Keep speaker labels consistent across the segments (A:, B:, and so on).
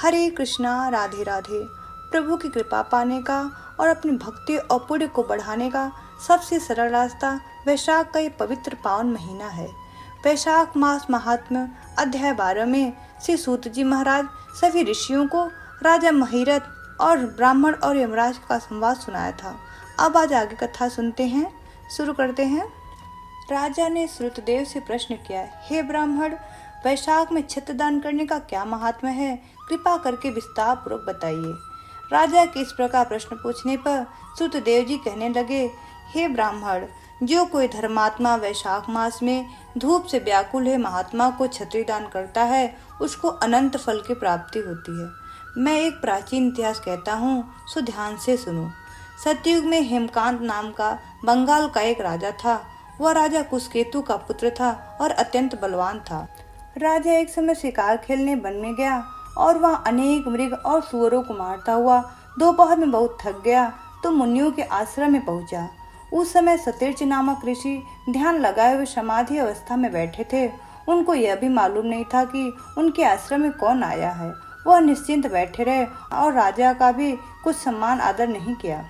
A: हरे कृष्णा, राधे राधे। प्रभु की कृपा पाने का और अपनी भक्ति और पुण्य को बढ़ाने का सबसे सरल रास्ता वैशाख का ये पवित्र पावन महीना है। वैशाख मास महात्म्य अध्याय 12 में श्री सूत जी महाराज सभी ऋषियों को राजा महिरथ और ब्राह्मण और यमराज का संवाद सुनाया था। अब आज आगे कथा सुनते हैं, शुरू करते हैं। राजा ने श्रुतदेव से प्रश्न किया, हे ब्राह्मण, वैशाख में छत्रदान करने का क्या महात्म्य है? कृपा करके विस्तार पूर्वक बताइए। राजा के इस प्रकार प्रश्न पूछने पर श्रुतदेव जी कहने लगे, हे ब्राह्मण, जो कोई धर्मात्मा वैशाख मास में धूप से व्याकुल है महात्मा को छत्री दान करता है, उसको अनंत फल की प्राप्ति होती है। मैं एक प्राचीन इतिहास कहता हूँ, सो ध्यान से सुनो। सतयुग में हेमकांत नाम का बंगाल का एक राजा था। वह राजा कुशकेतु का पुत्र था और अत्यंत बलवान था। राजा एक समय शिकार खेलने वन में गया और वहाँ अनेक मृग और सुअरों को मारता हुआ दोपहर में बहुत थक गया तो मुनियों के आश्रम में पहुंचा। उस समय सतीर्थ नामक ऋषि ध्यान लगाए हुए समाधि अवस्था में बैठे थे। उनको यह भी मालूम नहीं था कि उनके आश्रम में कौन आया है। वह निश्चिंत बैठे रहे और राजा का भी कुछ सम्मान आदर नहीं किया।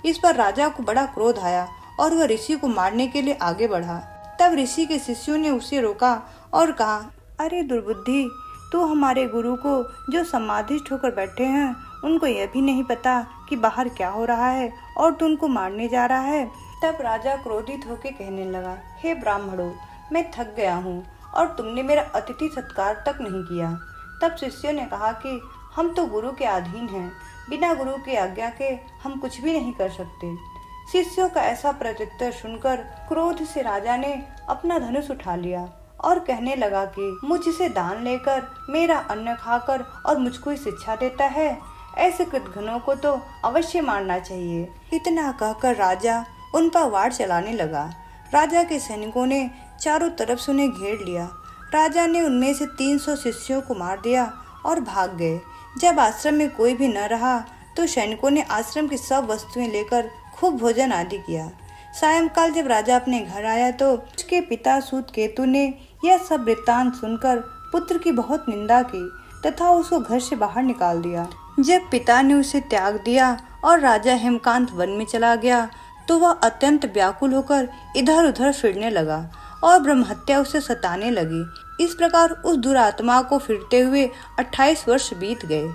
A: इस पर राजा को बड़ा क्रोध आया और वह ऋषि को मारने के लिए आगे बढ़ा। तब ऋषि के शिष्यों ने उसे रोका और कहा, अरे दुर्बुद्धि, तू हमारे गुरु को जो समाधिस्थ होकर बैठे हैं उनको यह भी नहीं पता कि बाहर क्या हो रहा है और तू उनको मारने जा रहा है। तब राजा क्रोधित होकर कहने लगा, हे ब्राह्मणों, मैं थक गया हूँ और तुमने मेरा अतिथि सत्कार तक नहीं किया। तब शिष्यों ने कहा कि हम तो गुरु के अधीन हैं, बिना गुरु की आज्ञा के हम कुछ भी नहीं कर सकते। शिष्यों का ऐसा प्रत्युत्तर सुनकर क्रोध से राजा ने अपना धनुष उठा लिया और कहने लगा कि मुझसे दान लेकर मेरा अन्न खाकर और मुझको ही शिक्षा देता है, ऐसे कृतघ्नों को तो अवश्य मारना चाहिए। इतना कहकर राजा उन पर वार चलाने लगा। राजा के सैनिकों ने चारों तरफ से उन्हें घेर लिया। राजा ने उनमें से 300 शिष्यों को मार दिया और भाग गए। जब आश्रम में कोई भी न रहा तो सैनिकों ने आश्रम की सब वस्तुएं लेकर खूब भोजन आदि किया। सायंकाल जब राजा अपने घर आया तो उसके पिता सूत केतु ने यह सब वृत्तांत सुनकर पुत्र की बहुत निंदा की तथा उसको घर से बाहर निकाल दिया। जब पिता ने उसे त्याग दिया और राजा हेमकांत वन में चला गया तो वह अत्यंत व्याकुल होकर इधर उधर फिरने लगा और ब्रह्महत्या उसे सताने लगी। इस प्रकार उस दुरात्मा को फिरते हुए 28 वर्ष बीत गए।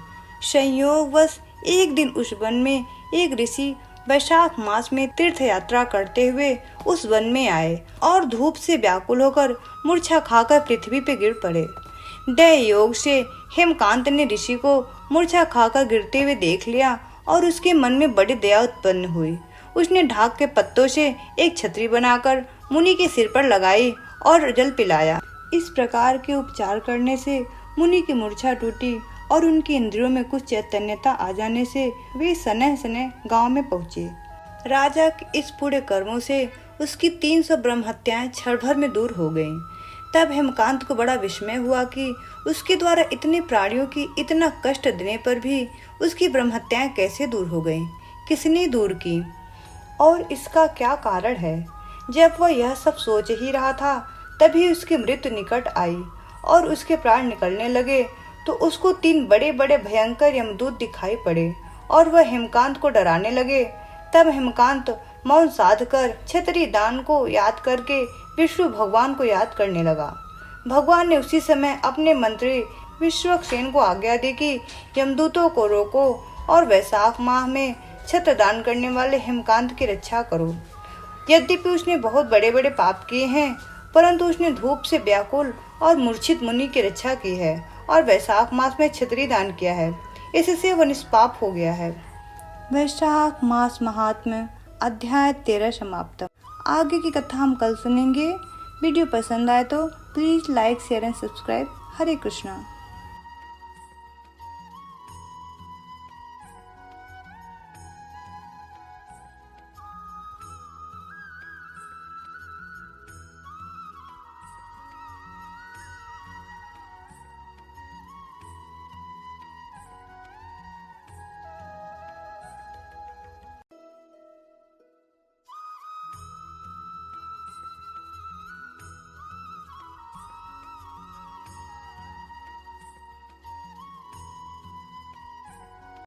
A: संयोगवश एक दिन उस वन में एक ऋषि वैशाख मास में तीर्थ यात्रा करते हुए उस वन में आए और धूप से व्याकुल होकर मूर्छा खाकर पृथ्वी पे गिर पड़े। दय योग से हेमकांत ने ऋषि को मूर्छा खाकर गिरते हुए देख लिया और उसके मन में बड़ी दया उत्पन्न हुई। उसने ढाक के पत्तों से एक छतरी बनाकर मुनि के सिर पर लगाई और जल पिलाया। इस प्रकार के उपचार करने से मुनि की मूर्छा टूटी और उनकी इंद्रियों में कुछ चैतन्यता आ जाने से वे सने सने गांव में पहुंचे। राजा के इस पूरे कर्मों से उसकी 300 ब्रह्म हत्याएं क्षण भर में दूर हो गईं। तब हेमकांत को बड़ा विस्मय हुआ कि उसके द्वारा इतने प्राणियों की इतना कष्ट देने पर भी उसकी ब्रह्म हत्याएं कैसे दूर हो गईं, किसने दूर की और इसका क्या कारण है। जब वह यह सब सोच ही रहा था तभी उसकी मृत्यु निकट आई और उसके प्राण निकलने लगे तो उसको 3 बड़े बड़े भयंकर यमदूत दिखाई पड़े और वह हेमकांत को डराने लगे। तब हेमकांत मौन साध कर क्षत्रिय दान को याद करके विष्णु भगवान को याद करने लगा। भगवान ने उसी समय अपने मंत्री विश्वक्सेन को आज्ञा दी कि यमदूतों को रोको और वैशाख माह में छत्र दान करने वाले हेमकांत की रक्षा करो। यद्यपि उसने बहुत बड़े बड़े पाप किए हैं परंतु उसने धूप से व्याकुल और मूर्छित मुनि की रक्षा की है और वैशाख मास में छत्री दान किया है, इससे वह निष्पाप हो गया है। वैशाख मास महात्म्य अध्याय 13 समाप्त। आगे की कथा हम कल सुनेंगे। वीडियो पसंद आए तो please like, share and subscribe. Hare Krishna.